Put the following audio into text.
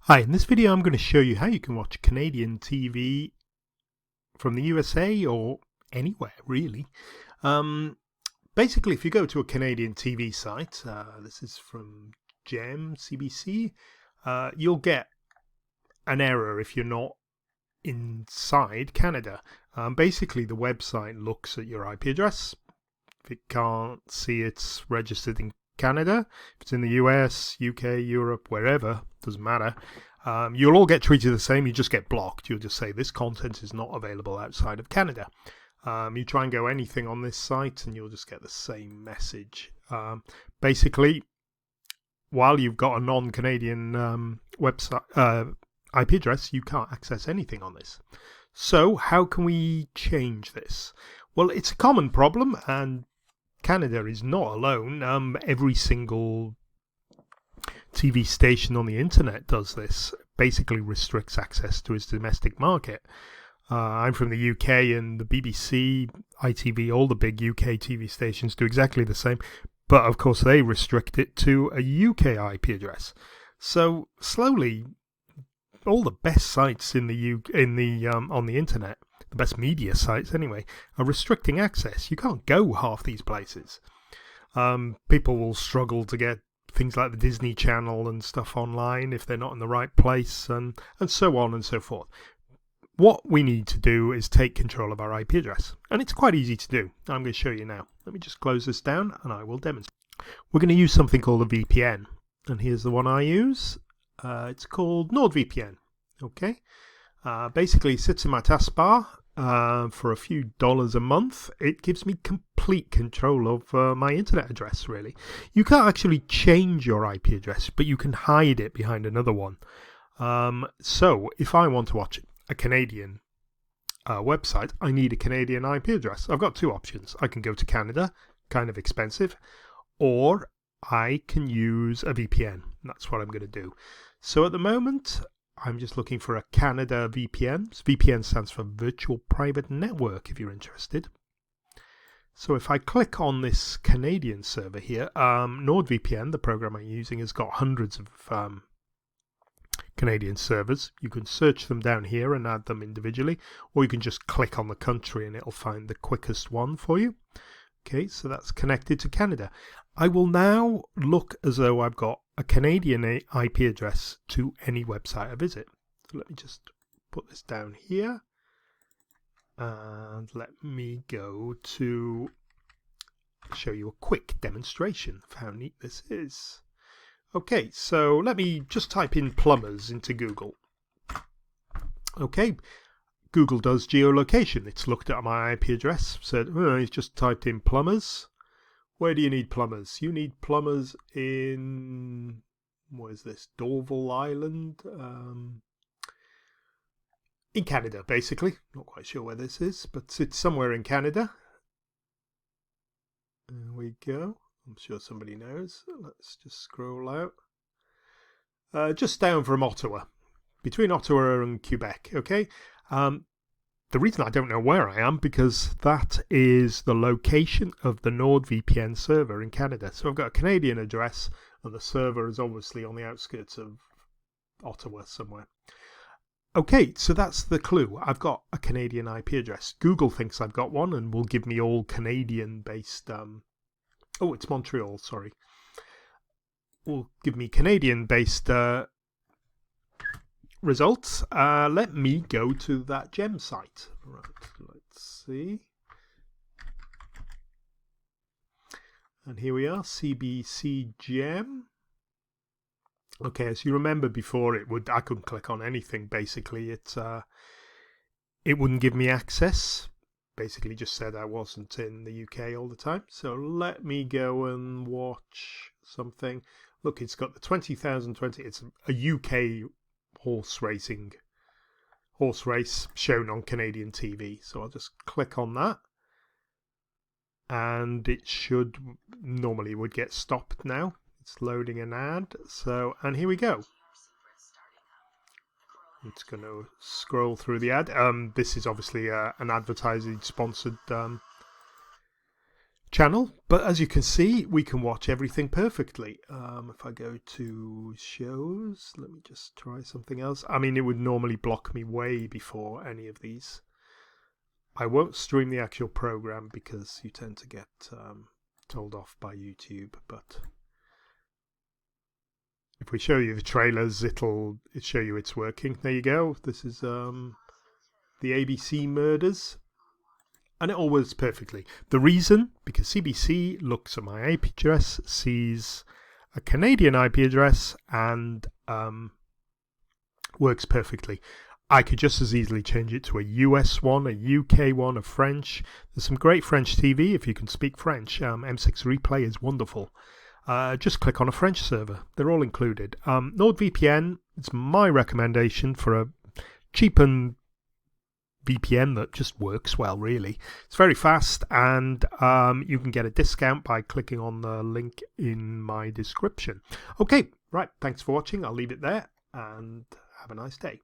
Hi, in this video I'm going to show you how you can watch Canadian TV from the USA or anywhere really. Basically, if you go to a Canadian TV site, this is from GEM, CBC, you'll get an error if you're not inside Canada. Basically, the website looks at your IP address. If it can't see it's registered in Canada, if it's in the US, UK, Europe, wherever, doesn't matter. You'll all get treated the same. You just get blocked. You'll just say this content is not available outside of Canada. You try and go anything on this site and you'll just get the same message. Basically, while you've got a non-Canadian website IP address, you can't access anything on this. So how can we change this? Well, it's a common problem, and Canada is not alone. Every single TV station on the internet does this, basically restricts access to its domestic market. I'm from the UK, and the BBC, ITV, all the big UK TV stations do exactly the same, but of course they restrict it to a UK IP address. So slowly, all the best sites on the internet, the best media sites anyway, are restricting access. You can't go half these places. People will struggle to get things like the Disney Channel and stuff online if they're not in the right place, and so on and so forth. What we need to do is take control of our IP address, and it's quite easy to do. I'm going to show you now. Let me just close this down and I will demonstrate. We're going to use something called a VPN, and here's the one I use. It's called NordVPN. Okay, basically it sits in my taskbar. For a few dollars a month, it gives me complete control of my internet address, really. You can't actually change your IP address, but you can hide it behind another one. So if I want to watch a Canadian website, I need a Canadian IP address. I've got two options. I can go to Canada, kind of expensive, or I can use a VPN. That's what I'm going to do. So at the moment, I'm just looking for a Canada VPN. VPN stands for Virtual Private Network, if you're interested. So if I click on this Canadian server here, NordVPN, the program I'm using, has got hundreds of Canadian servers. You can search them down here and add them individually, or you can just click on the country and it'll find the quickest one for you. Okay, so that's connected to Canada. I will now look as though I've got a Canadian IP address to any website I visit. So let me just put this down here. And let me go to show you a quick demonstration of how neat this is. Okay, so let me just type in plumbers into Google. Okay, Google does geolocation. It's looked at my IP address, said, oh, it's just typed in plumbers. Where do you need plumbers? You need plumbers in, what is this, Dorval Island? In Canada, basically. Not quite sure where this is, but it's somewhere in Canada. There we go. I'm sure somebody knows. Let's just scroll out. Just down from Ottawa. Between Ottawa and Quebec, okay? The reason I don't know where I am, because that is the location of the NordVPN server in Canada. So I've got a Canadian address, and the server is obviously on the outskirts of Ottawa somewhere. Okay, so that's the clue. I've got a Canadian IP address. Google thinks I've got one and will give me all Canadian-based... oh, it's Montreal, sorry. Will give me Canadian-based... results. Let me go to that GEM site. Right, let's see. And here we are, CBC GEM. Okay, as you remember before, I couldn't click on anything. Basically, it wouldn't give me access. Basically, just said I wasn't in the UK all the time. So let me go and watch something. Look, it's got the 20,020. It's a UK horse race shown on Canadian TV. So I'll just click on that, and it should normally would get stopped now. It's loading an ad. So, and here we go. It's going to scroll through the ad. This is obviously an advertising sponsored channel, but as you can see, we can watch everything perfectly. If I go to shows, let me just try something else. I mean, it would normally block me way before any of these. I won't stream the actual program because you tend to get told off by YouTube, but if we show you the trailers, it'll show you it's working. There you go. This is the ABC murders. And it all works perfectly. The reason, because CBC looks at my IP address, sees a Canadian IP address, and works perfectly. I could just as easily change it to a US one, a UK one, a French. There's some great French TV if you can speak French. M6 Replay is wonderful. Just click on a French server. They're all included. NordVPN is my recommendation for a cheap and VPN that just works well, really. It's very fast, and you can get a discount by clicking on the link in my description. Okay, right, thanks for watching. I'll leave it there, and have a nice day.